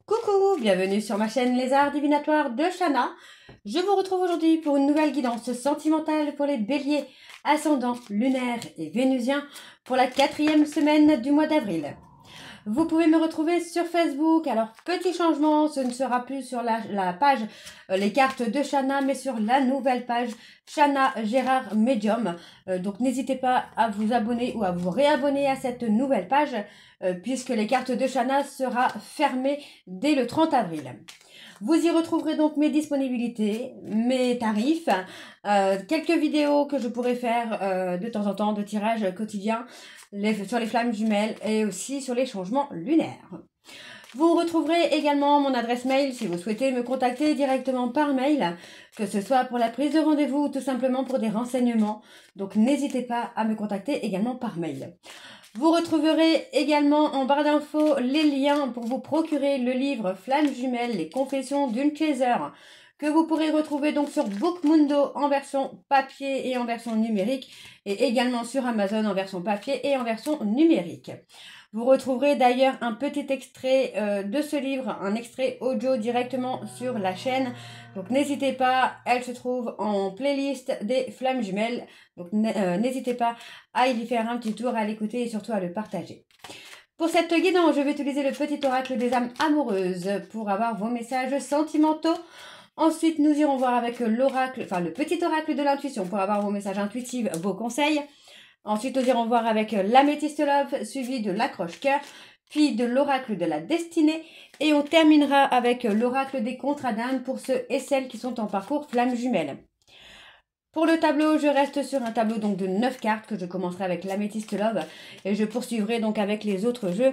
Coucou, bienvenue sur ma chaîne Les Arts Divinatoires de Shana. Je vous retrouve aujourd'hui pour une nouvelle guidance sentimentale pour les béliers, ascendants, lunaires et vénusiens pour la 4e semaine du mois d'avril. Vous pouvez me retrouver sur Facebook. Alors, petit changement, ce ne sera plus sur la page Les cartes de Shana, mais sur la nouvelle page Shana Gérard Medium. Donc, n'hésitez pas à vous abonner ou à vous réabonner à cette nouvelle page, puisque les cartes de Shana sera fermée dès le 30 avril. Vous y retrouverez donc mes disponibilités, mes tarifs, quelques vidéos que je pourrai faire de temps en temps de tirage quotidien sur les flammes jumelles et aussi sur les changements lunaires. Vous retrouverez également mon adresse mail si vous souhaitez me contacter directement par mail, que ce soit pour la prise de rendez-vous ou tout simplement pour des renseignements. Donc n'hésitez pas à me contacter également par mail. Vous retrouverez également en barre d'infos les liens pour vous procurer le livre Flammes jumelles, les confessions d'une chaser, que vous pourrez retrouver donc sur Bookmundo en version papier et en version numérique, et également sur Amazon en version papier et en version numérique. Vous retrouverez d'ailleurs un petit extrait de ce livre, un extrait audio directement sur la chaîne. Donc n'hésitez pas, elle se trouve en playlist des Flammes jumelles. Donc n'hésitez pas à y faire un petit tour, à l'écouter et surtout à le partager. Pour cette guidance, je vais utiliser le petit oracle des âmes amoureuses pour avoir vos messages sentimentaux. Ensuite, nous irons voir avec l'oracle, enfin le petit oracle de l'intuition pour avoir vos messages intuitifs, vos conseils. Ensuite, nous irons voir avec l'améthyste love suivi de l'accroche-cœur, puis de l'oracle de la destinée. Et on terminera avec l'oracle des contrats d'âme pour ceux et celles qui sont en parcours flammes jumelles. Pour le tableau, je reste sur un tableau donc de 9 cartes que je commencerai avec l'améthyste love et je poursuivrai donc avec les autres jeux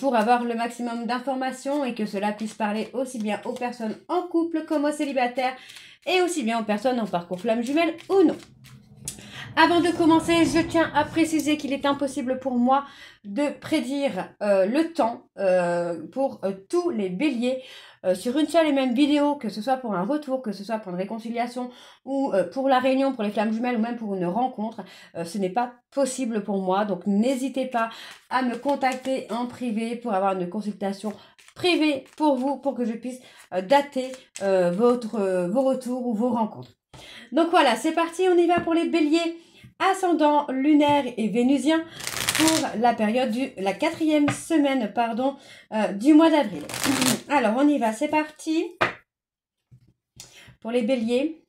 pour avoir le maximum d'informations et que cela puisse parler aussi bien aux personnes en couple comme aux célibataires et aussi bien aux personnes en parcours flammes jumelles ou non. Avant de commencer, je tiens à préciser qu'il est impossible pour moi de prédire le temps pour tous les béliers sur une seule et même vidéo, que ce soit pour un retour, que ce soit pour une réconciliation ou pour la réunion, pour les flammes jumelles ou même pour une rencontre. Ce n'est pas possible pour moi, donc n'hésitez pas à me contacter en privé pour avoir une consultation privée pour vous, pour que je puisse dater vos retours ou vos rencontres. Donc voilà, c'est parti, on y va pour les béliers, ascendant, lunaire et vénusien pour la période la 4e semaine du mois d'avril. Alors on y va, c'est parti pour les béliers,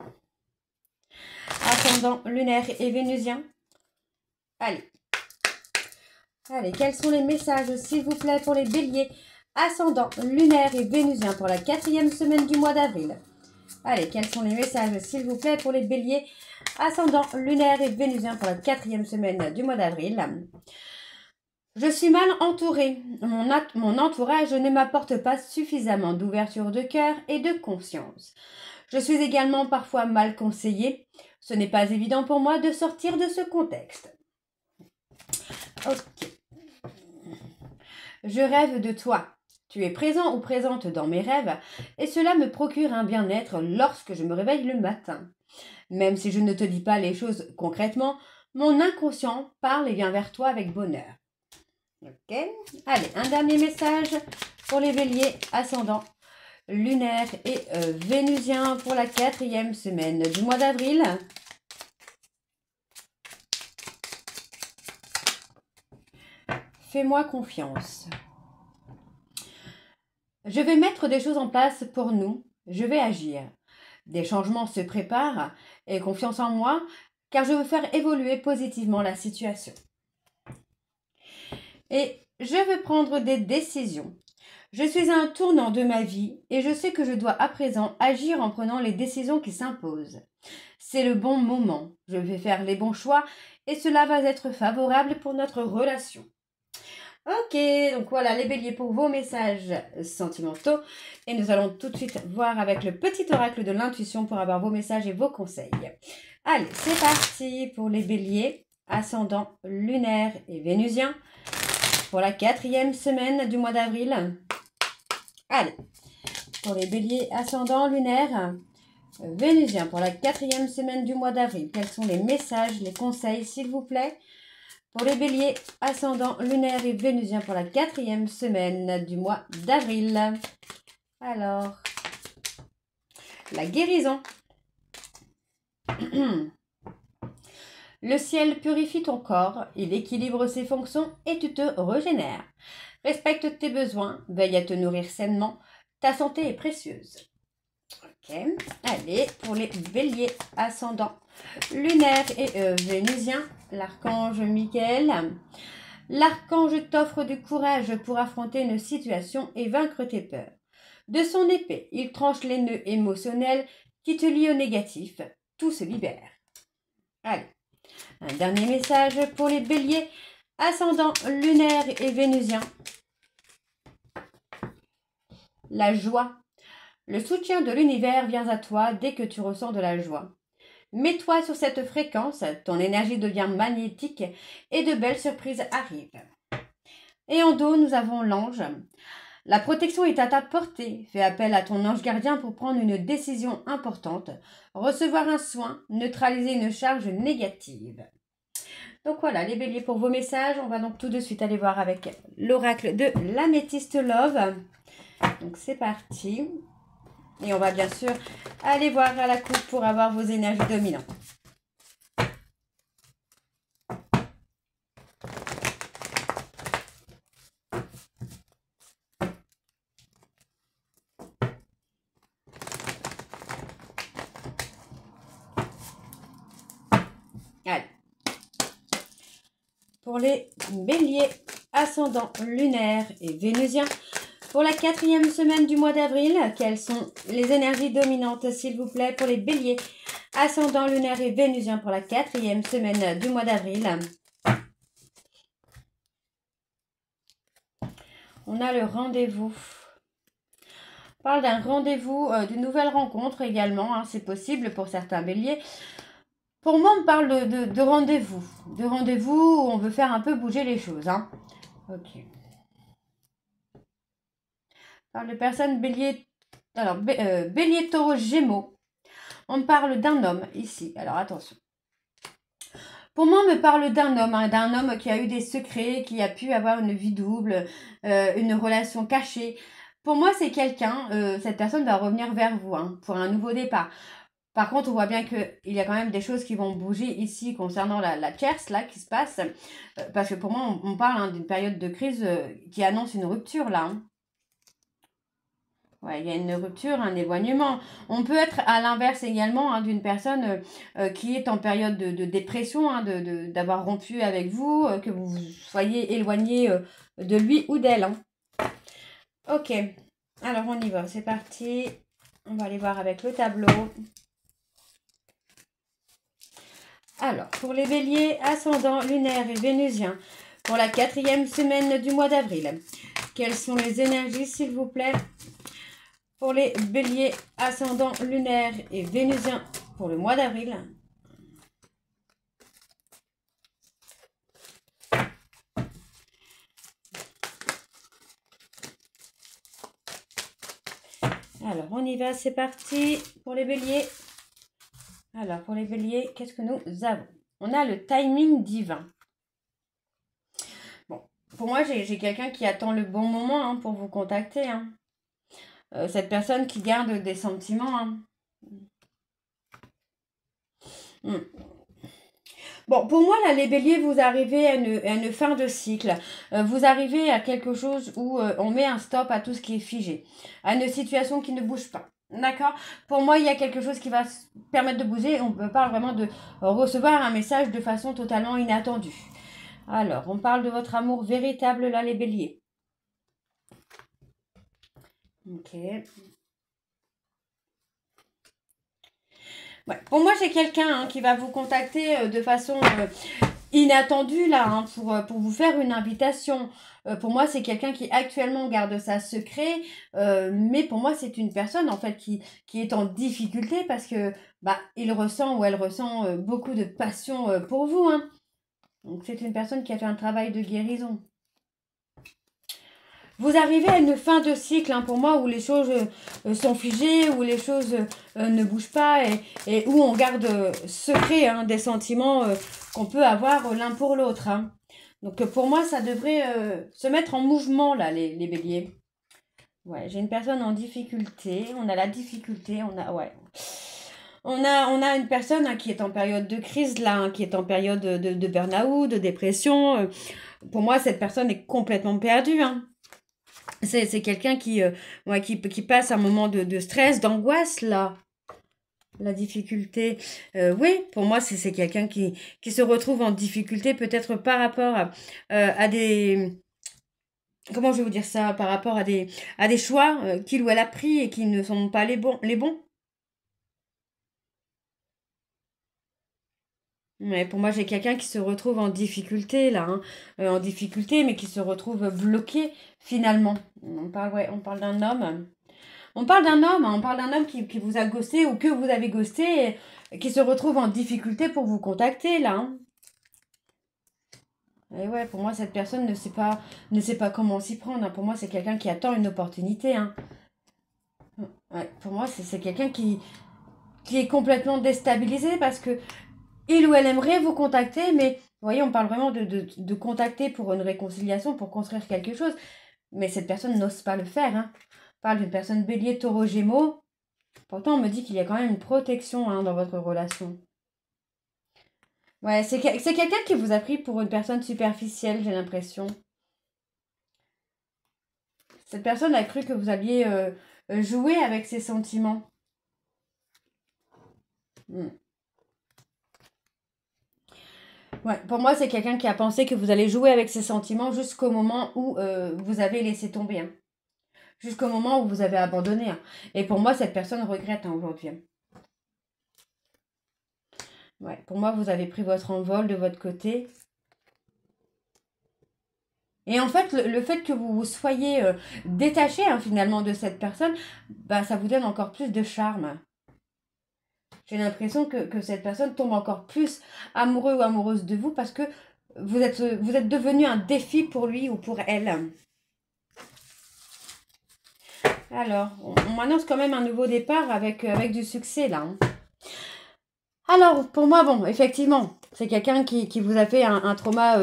ascendant, lunaire et vénusien. Allez, quels sont les messages s'il vous plaît pour les béliers, ascendant, lunaire et vénusien pour la 4e semaine du mois d'avril? Allez, quels sont les messages, s'il vous plaît, pour les béliers, ascendant, lunaire et vénusien pour la 4e semaine du mois d'avril? Je suis mal entourée. Mon entourage ne m'apporte pas suffisamment d'ouverture de cœur et de conscience. Je suis également parfois mal conseillée. Ce n'est pas évident pour moi de sortir de ce contexte. Ok. Je rêve de toi. Tu es présent ou présente dans mes rêves et cela me procure un bien-être lorsque je me réveille le matin. Même si je ne te dis pas les choses concrètement, mon inconscient parle et vient vers toi avec bonheur. Ok. Allez, un dernier message pour les béliers, ascendants, lunaires et vénusiens pour la 4e semaine du mois d'avril. Fais-moi confiance. Je vais mettre des choses en place pour nous. Je vais agir. Des changements se préparent. Aie confiance en moi, car je veux faire évoluer positivement la situation. Et je veux prendre des décisions. Je suis à un tournant de ma vie et je sais que je dois à présent agir en prenant les décisions qui s'imposent. C'est le bon moment. Je vais faire les bons choix et cela va être favorable pour notre relation. Ok, donc voilà les béliers pour vos messages sentimentaux. Et nous allons tout de suite voir avec le petit oracle de l'intuition pour avoir vos messages et vos conseils. Allez, c'est parti pour les béliers, ascendant, lunaire et vénusien pour la 4e semaine du mois d'avril. Allez, pour les béliers, ascendant, lunaire, vénusien pour la 4e semaine du mois d'avril. Quels sont les messages, les conseils s'il vous plaît? Pour les béliers, ascendant, lunaire et vénusien pour la 4e semaine du mois d'avril. Alors, la guérison. Le ciel purifie ton corps, il équilibre ses fonctions et tu te régénères. Respecte tes besoins, veille à te nourrir sainement, ta santé est précieuse. Ok, allez, pour les béliers, ascendant lunaire et vénusien, l'archange Michael. L'archange t'offre du courage pour affronter une situation et vaincre tes peurs. De son épée, il tranche les nœuds émotionnels qui te lient au négatif. Tout se libère. Allez, un dernier message pour les béliers, ascendant lunaire et vénusien. La joie. Le soutien de l'univers vient à toi dès que tu ressens de la joie. Mets-toi sur cette fréquence, ton énergie devient magnétique et de belles surprises arrivent. Et en dos, nous avons l'ange. La protection est à ta portée. Fais appel à ton ange gardien pour prendre une décision importante, recevoir un soin, neutraliser une charge négative. Donc voilà les béliers pour vos messages. On va donc tout de suite aller voir avec l'oracle de l'améthyste Love. Donc c'est parti. Et on va bien sûr aller voir à la coupe pour avoir vos énergies dominantes. Allez. Pour les béliers, ascendant lunaire et vénusien, pour la 4e semaine du mois d'avril, quelles sont les énergies dominantes, s'il vous plaît, pour les béliers, ascendant lunaire et vénusien pour la 4e semaine du mois d'avril. On a le rendez-vous. On parle d'un rendez-vous, d'une nouvelle rencontre également, hein, c'est possible pour certains béliers. Pour moi, on parle de rendez-vous. De rendez-vous où on veut faire un peu bouger les choses. Hein. Ok. On parle de personnes bélier. Alors, bélier, taureau, gémeaux. On parle d'un homme ici. Alors, attention. Pour moi, on me parle d'un homme qui a eu des secrets, qui a pu avoir une vie double, une relation cachée. Pour moi, c'est quelqu'un, cette personne va revenir vers vous hein, pour un nouveau départ. Par contre, on voit bien qu'il y a quand même des choses qui vont bouger ici concernant la tierce là qui se passe. Parce que pour moi, on parle hein, d'une période de crise qui annonce une rupture là. Hein. Ouais, il y a une rupture, un éloignement. On peut être à l'inverse également hein, d'une personne qui est en période de dépression, hein, d'avoir rompu avec vous, que vous soyez éloigné de lui ou d'elle. Hein. Ok, alors on y va, c'est parti. On va aller voir avec le tableau. Alors, pour les béliers, ascendant lunaire et vénusien, pour la 4e semaine du mois d'avril, quelles sont les énergies, s'il vous plaît? Pour les béliers, ascendant lunaire et vénusien, pour le mois d'avril. Alors, on y va, c'est parti pour les béliers. Alors, pour les béliers, qu'est-ce que nous avons? On a le timing divin. Bon, pour moi, j'ai quelqu'un qui attend le bon moment hein, pour vous contacter. Hein. Cette personne qui garde des sentiments. Hein. Bon, pour moi, là, les béliers, vous arrivez à une fin de cycle. Vous arrivez à quelque chose où on met un stop à tout ce qui est figé. À une situation qui ne bouge pas. D'accord? Pour moi, il y a quelque chose qui va permettre de bouger. On parle vraiment de recevoir un message de façon totalement inattendue. Alors, on parle de votre amour véritable, là, les béliers. Ok. Ouais. Pour moi, j'ai quelqu'un hein, qui va vous contacter de façon inattendue, là, hein, pour vous faire une invitation. Pour moi, c'est quelqu'un qui actuellement garde ça secret, mais pour moi, c'est une personne en fait qui est en difficulté parce que bah il ressent ou elle ressent beaucoup de passion pour vous. Hein. Donc c'est une personne qui a fait un travail de guérison. Vous arrivez à une fin de cycle hein, pour moi où les choses sont figées, où les choses ne bougent pas et où on garde secret hein, des sentiments qu'on peut avoir l'un pour l'autre. Hein. Donc pour moi, ça devrait se mettre en mouvement là, les béliers. Ouais, j'ai une personne en difficulté. On a la difficulté. On a, ouais. On a une personne hein, qui est en période de crise, là, hein, qui est en période de burn-out, de dépression. Pour moi, cette personne est complètement perdue. Hein. C'est quelqu'un ouais, qui passe un moment de stress, d'angoisse, là. La difficulté. Oui, pour moi, c'est quelqu'un qui se retrouve en difficulté, peut-être par rapport à des... Comment je vais vous dire ça? Par rapport à des choix qu'il ou elle a pris et qui ne sont pas les bons. Les bons. Ouais, pour moi, j'ai quelqu'un qui se retrouve en difficulté, là. Hein. En difficulté, mais qui se retrouve bloqué, finalement. Ouais, on parle d'un homme. On parle d'un homme, hein, on parle d'un homme qui vous a ghosté ou que vous avez ghosté, et qui se retrouve en difficulté pour vous contacter, là. Hein. Et ouais, pour moi, cette personne ne sait pas comment s'y prendre. Hein. Pour moi, c'est quelqu'un qui attend une opportunité. Hein. Ouais, pour moi, c'est quelqu'un qui est complètement déstabilisé parce que il ou elle aimerait vous contacter, mais vous voyez, on parle vraiment de contacter pour une réconciliation, pour construire quelque chose. Mais cette personne n'ose pas le faire. Hein. On parle d'une personne bélier, taureau, gémeaux. Pourtant, on me dit qu'il y a quand même une protection hein, dans votre relation. Ouais, c'est quelqu'un qui vous a pris pour une personne superficielle, j'ai l'impression. Cette personne a cru que vous alliez jouer avec ses sentiments. Hmm. Ouais, pour moi, c'est quelqu'un qui a pensé que vous allez jouer avec ses sentiments jusqu'au moment où vous avez laissé tomber. Hein. Jusqu'au moment où vous avez abandonné. Hein. Et pour moi, cette personne regrette hein, aujourd'hui. Hein. Ouais, pour moi, vous avez pris votre envol de votre côté. Et en fait, le fait que vous soyez détaché hein, finalement de cette personne, bah, ça vous donne encore plus de charme. J'ai l'impression que cette personne tombe encore plus amoureux ou amoureuse de vous parce que vous êtes devenu un défi pour lui ou pour elle. Alors, on m'annonce quand même un nouveau départ avec du succès là. Hein. Alors, pour moi, bon, effectivement, c'est quelqu'un qui vous a fait un trauma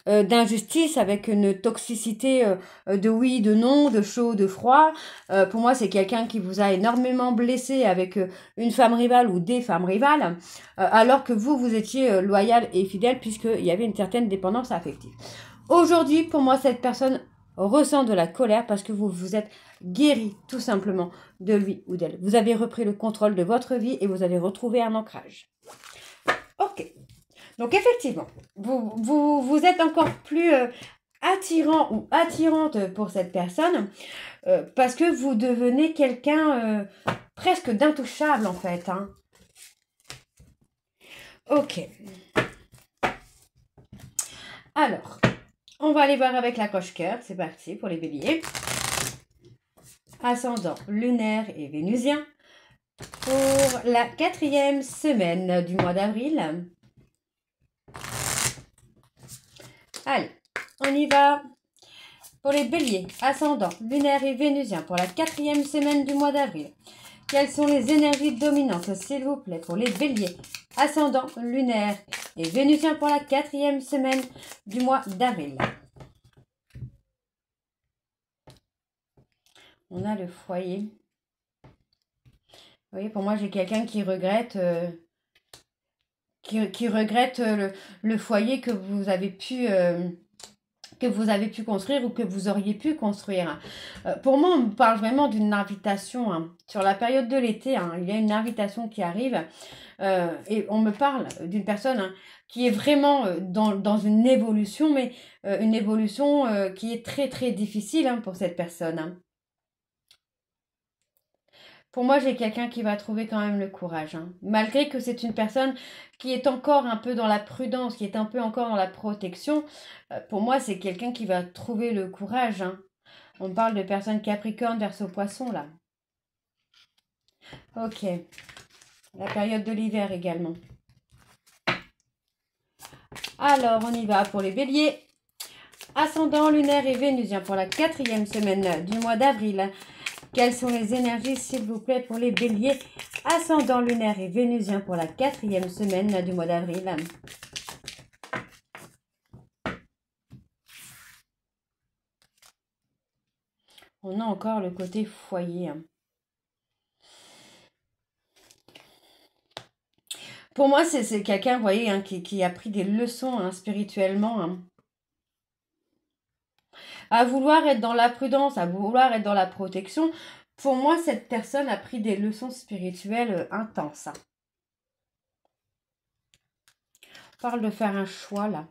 d'injustice avec une toxicité de oui, de non, de chaud, de froid. Pour moi, c'est quelqu'un qui vous a énormément blessé avec une femme rivale ou des femmes rivales, alors que vous étiez loyal et fidèle puisqu'il y avait une certaine dépendance affective. Aujourd'hui, pour moi, cette personne ressent de la colère parce que vous vous êtes guéri tout simplement de lui ou d'elle. Vous avez repris le contrôle de votre vie et vous avez retrouvé un ancrage. Ok. Donc effectivement, vous êtes encore plus attirant ou attirante pour cette personne parce que vous devenez quelqu'un presque d'intouchable en fait. Hein. Ok. Alors, on va aller voir avec la coche-cœur. C'est parti pour les béliers. Ascendant lunaire et vénusien pour la 4e semaine du mois d'avril. Allez, on y va. Pour les béliers, ascendant lunaire et vénusien pour la 4e semaine du mois d'avril. Quelles sont les énergies dominantes, s'il vous plaît, pour les béliers, ascendant lunaire et vénusien pour la 4e semaine du mois d'avril. On a le foyer. Vous voyez, pour moi, j'ai quelqu'un qui regrette, qui regrette le foyer que vous avez pu construire ou que vous auriez pu construire. Pour moi, on parle vraiment d'une invitation. Hein. Sur la période de l'été, hein, il y a une invitation qui arrive et on me parle d'une personne hein, qui est vraiment dans une évolution, mais une évolution qui est très très difficile hein, pour cette personne. Hein. Pour moi, j'ai quelqu'un qui va trouver quand même le courage. Hein. Malgré que c'est une personne qui est encore un peu dans la prudence, qui est un peu encore dans la protection, pour moi, c'est quelqu'un qui va trouver le courage. Hein. On parle de personnes Capricorne, Verseau, Poisson, là. Ok. La période de l'hiver également. Alors, on y va pour les béliers. Ascendant lunaire et vénusien pour la 4e semaine du mois d'avril. Quelles sont les énergies, s'il vous plaît, pour les béliers, ascendant lunaire et vénusien pour la 4e semaine du mois d'avril? On a encore le côté foyer. Pour moi, c'est quelqu'un, vous voyez, qui a pris des leçons spirituellement. À vouloir être dans la prudence, à vouloir être dans la protection. Pour moi, cette personne a pris des leçons spirituelles intenses. On parle de faire un choix, là.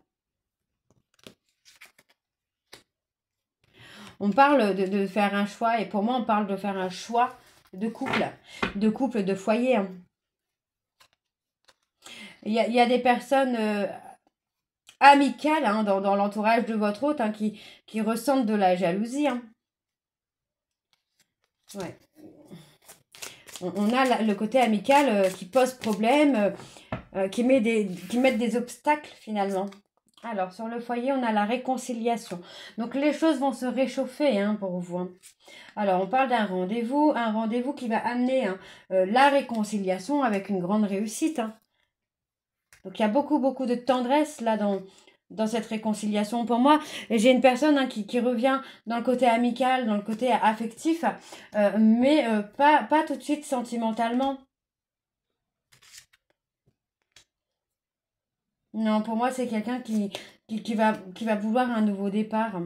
On parle de faire un choix, et pour moi, on parle de faire un choix de couple, de foyer. Il y a des personnes amicales dans l'entourage de votre hôte qui ressentent de la jalousie. Ouais. On a le côté amical qui pose problème, qui mettent des obstacles finalement. Alors, sur le foyer, on a la réconciliation. Donc, les choses vont se réchauffer pour vous. Alors, on parle d'un rendez-vous qui va amener la réconciliation avec une grande réussite. Donc, il y a beaucoup, beaucoup de tendresse là dans cette réconciliation pour moi. Et j'ai une personne qui revient dans le côté amical, dans le côté affectif, mais pas tout de suite sentimentalement. Non, pour moi, c'est quelqu'un qui va vouloir un nouveau départ.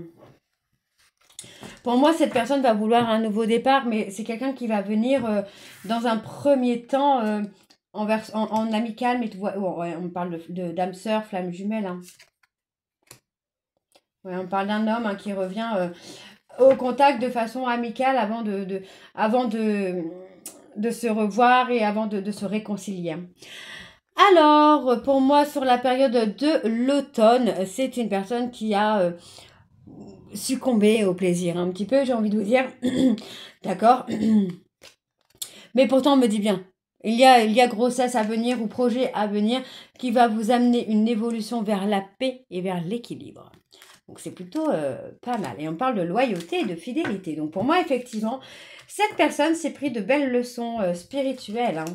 Pour moi, cette personne va vouloir un nouveau départ, mais c'est quelqu'un qui va venir dans un premier temps en amical, mais tu vois, ouais, on parle d'âme sœur, flamme jumelle. Ouais, on parle d'un homme qui revient au contact de façon amicale avant de se revoir et avant de se réconcilier. Alors, pour moi, sur la période de l'automne, c'est une personne qui a succombé au plaisir un petit peu, j'ai envie de vous dire. D'accord. Mais pourtant, on me dit bien, il y a grossesse à venir ou projet à venir qui va vous amener une évolution vers la paix et vers l'équilibre. Donc, c'est plutôt pas mal. Et on parle de loyauté et de fidélité. Donc, pour moi, effectivement, cette personne s'est pris de belles leçons spirituelles.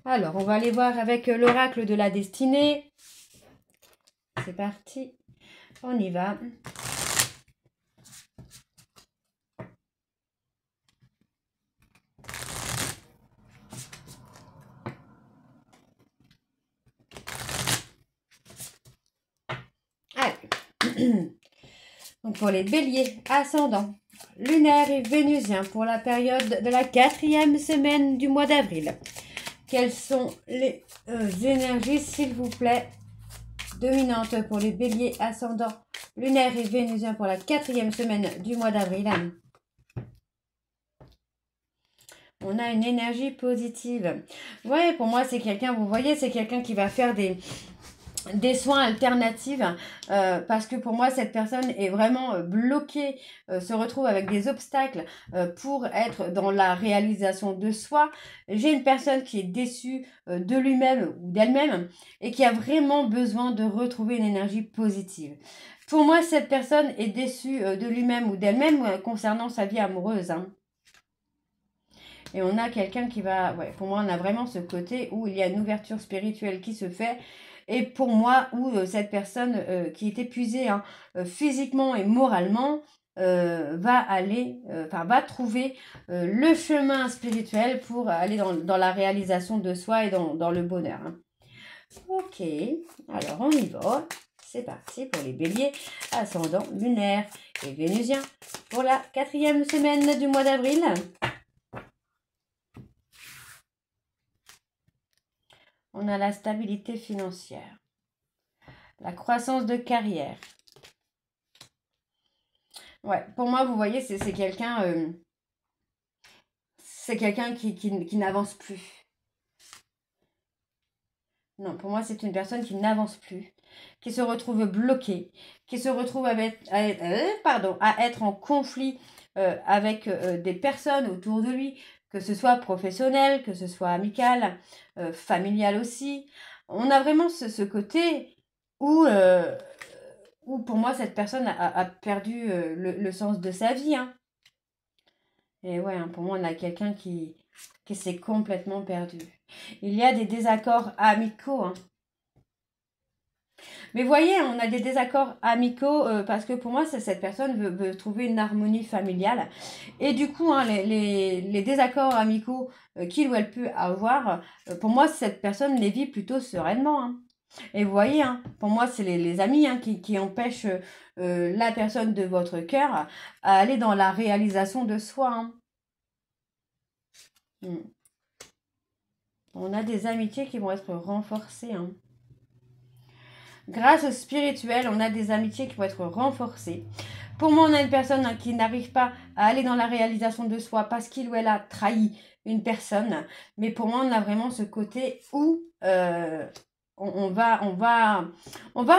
Alors, on va aller voir avec l'oracle de la destinée. C'est parti. On y va. Allez. Donc, pour les béliers, ascendant, lunaire et vénusien pour la période de la 4e semaine du mois d'avril. Quelles sont les énergies, s'il vous plaît, dominantes pour les béliers, ascendant, lunaire et vénusien pour la 4e semaine du mois d'avril? On a une énergie positive. Ouais, pour moi, c'est quelqu'un, vous voyez, c'est quelqu'un qui va faire des soins alternatifs parce que pour moi cette personne est vraiment bloquée, se retrouve avec des obstacles pour être dans la réalisation de soi. J'ai une personne qui est déçue de lui-même ou d'elle-même et qui a vraiment besoin de retrouver une énergie positive. Pour moi, cette personne est déçue de lui-même ou d'elle-même concernant sa vie amoureuse. Et on a quelqu'un qui va... Ouais, pour moi, on a vraiment ce côté où il y a une ouverture spirituelle qui se fait. Et pour moi, où cette personne qui est épuisée physiquement et moralement va trouver le chemin spirituel pour aller dans la réalisation de soi et dans le bonheur. Ok, alors on y va. C'est parti pour les béliers, ascendant, lunaire et vénusien pour la 4e semaine du mois d'avril. On a la stabilité financière, la croissance de carrière. Ouais, pour moi, vous voyez, c'est quelqu'un qui n'avance plus. Non, pour moi, c'est une personne qui n'avance plus, qui se retrouve bloquée, qui se retrouve à être en conflit avec des personnes autour de lui, que ce soit professionnel, que ce soit amical, familial aussi. On a vraiment ce côté où pour moi, cette personne a perdu le sens de sa vie. Et ouais, pour moi, on a quelqu'un qui s'est complètement perdu. Il y a des désaccords amicaux. Mais voyez, on a des désaccords amicaux parce que pour moi, cette personne veut trouver une harmonie familiale. Et du coup, hein, les désaccords amicaux qu'il ou elle peut avoir, pour moi, cette personne les vit plutôt sereinement. Hein. Et vous voyez, hein, pour moi, c'est les amis hein, qui empêchent la personne de votre cœur à aller dans la réalisation de soi. Hein. On a des amitiés qui vont être renforcées. Hein. Grâce au spirituel, on a des amitiés qui vont être renforcées. Pour moi, on a une personne hein, qui n'arrive pas à aller dans la réalisation de soi parce qu'il ou elle a trahi une personne. Mais pour moi, on a vraiment ce côté où on va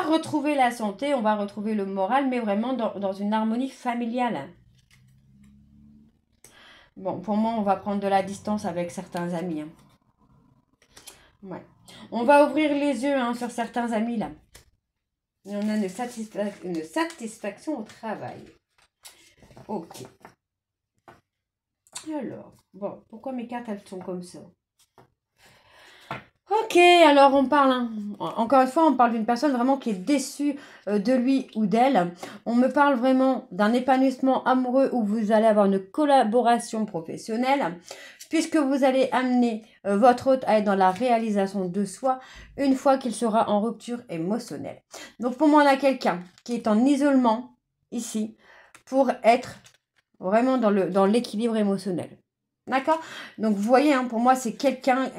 retrouver la santé, on va retrouver le moral, mais vraiment dans une harmonie familiale. Bon, pour moi, on va prendre de la distance avec certains amis. Hein. Ouais. On va ouvrir les yeux hein, sur certains amis là. Et on a une satisfaction au travail. Ok. Alors, bon, pourquoi mes cartes elles sont comme ça? Ok, alors on parle, hein, encore une fois, on parle d'une personne vraiment qui est déçue de lui ou d'elle. On me parle vraiment d'un épanouissement amoureux où vous allez avoir une collaboration professionnelle, puisque vous allez amener votre hôte à être dans la réalisation de soi une fois qu'il sera en rupture émotionnelle. Donc pour moi, on a quelqu'un qui est en isolement ici pour être vraiment dans l'équilibre émotionnel. D'accord? Donc vous voyez, hein, pour moi, c'est quelqu'un...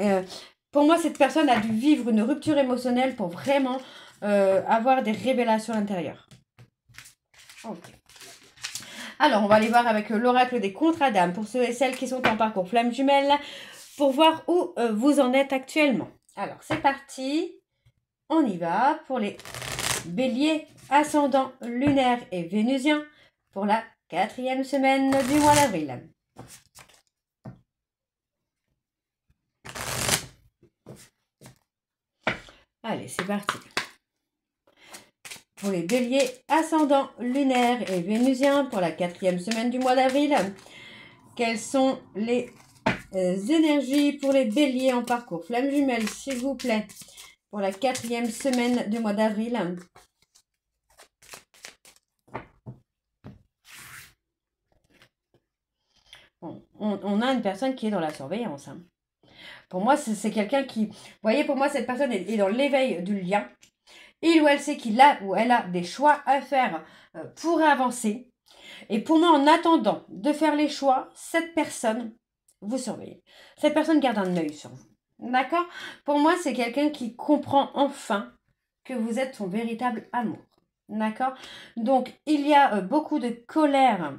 pour moi, cette personne a dû vivre une rupture émotionnelle pour vraiment avoir des révélations intérieures. Ok. Alors, on va aller voir avec l'oracle des contrats d'âme pour ceux et celles qui sont en parcours flamme jumelle pour voir où vous en êtes actuellement. Alors, c'est parti. On y va pour les béliers, ascendants, lunaires et vénusiens pour la 4e semaine du mois d'avril. Allez, c'est parti. Pour les béliers, ascendants, lunaires et vénusiens pour la 4e semaine du mois d'avril. Quelles sont les énergies pour les béliers en parcours flamme jumelle, s'il vous plaît, pour la 4e semaine du mois d'avril? Bon, on a une personne qui est dans la surveillance. Hein. Pour moi, c'est quelqu'un qui... Vous voyez, pour moi, cette personne est dans l'éveil du lien. Il ou elle sait qu'il a ou elle a des choix à faire pour avancer. Et pour moi, en attendant de faire les choix, cette personne, vous surveillez. Cette personne garde un œil sur vous. D'accord? Pour moi, c'est quelqu'un qui comprend enfin que vous êtes son véritable amour. D'accord? Donc, il y a beaucoup de colère,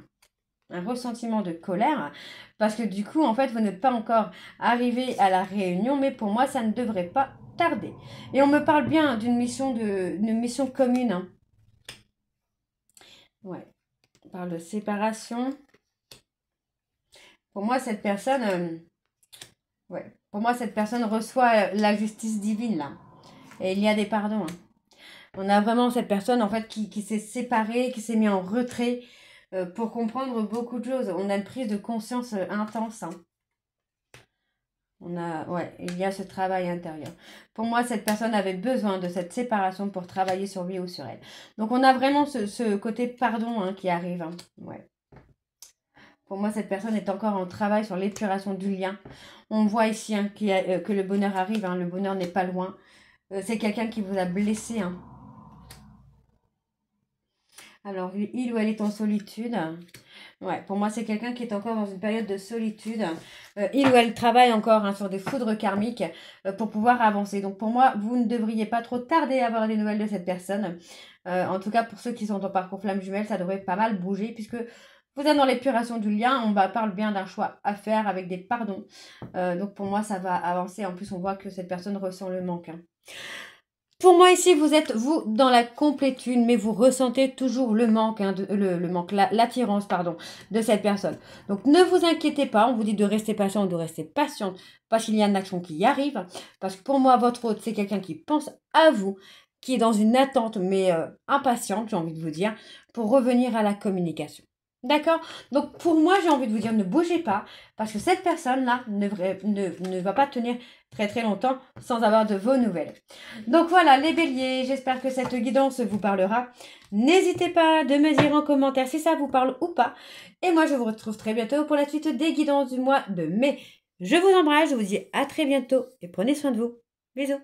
un ressentiment de colère, parce que du coup, en fait, vous n'êtes pas encore arrivé à la réunion, mais pour moi, ça ne devrait pas tarder. Et on me parle bien d'une mission commune. Hein. Ouais. On parle de séparation. Pour moi, cette personne, pour moi, cette personne reçoit la justice divine là. Et il y a des pardons. Hein. On a vraiment cette personne en fait qui s'est séparée, qui s'est mis en retrait pour comprendre beaucoup de choses. On a une prise de conscience intense. Hein. Il y a ce travail intérieur. Pour moi, cette personne avait besoin de cette séparation pour travailler sur lui ou sur elle. Donc, on a vraiment ce côté pardon hein, qui arrive. Hein. Ouais. Pour moi, cette personne est encore en travail sur l'épuration du lien. On voit ici hein, que le bonheur arrive. Hein, le bonheur n'est pas loin. C'est quelqu'un qui vous a blessé. Hein. Alors, il ou elle est en solitude. Ouais, pour moi, c'est quelqu'un qui est encore dans une période de solitude. Il ou elle travaille encore hein, sur des foudres karmiques pour pouvoir avancer. Donc, pour moi, vous ne devriez pas trop tarder à avoir des nouvelles de cette personne. En tout cas, pour ceux qui sont en parcours flamme jumelle, ça devrait pas mal bouger puisque vous êtes dans l'épuration du lien. On parle bien d'un choix à faire avec des pardons. Donc, pour moi, ça va avancer. En plus, on voit que cette personne ressent le manque. Hein. Pour moi ici, vous êtes, vous, dans la complétude, mais vous ressentez toujours le manque, hein, l'attirance, pardon, de cette personne. Donc, ne vous inquiétez pas, on vous dit de rester patient, de rester patiente, parce qu'il y a une action qui arrive. Parce que pour moi, votre hôte, c'est quelqu'un qui pense à vous, qui est dans une attente, mais impatiente, j'ai envie de vous dire, pour revenir à la communication. D'accord? Donc pour moi, j'ai envie de vous dire, ne bougez pas, parce que cette personne-là ne va pas tenir très très longtemps sans avoir de vos nouvelles. Donc voilà, les béliers, j'espère que cette guidance vous parlera. N'hésitez pas de me dire en commentaire si ça vous parle ou pas. Et moi, je vous retrouve très bientôt pour la suite des guidances du mois de mai. Je vous embrasse, je vous dis à très bientôt et prenez soin de vous. Bisous.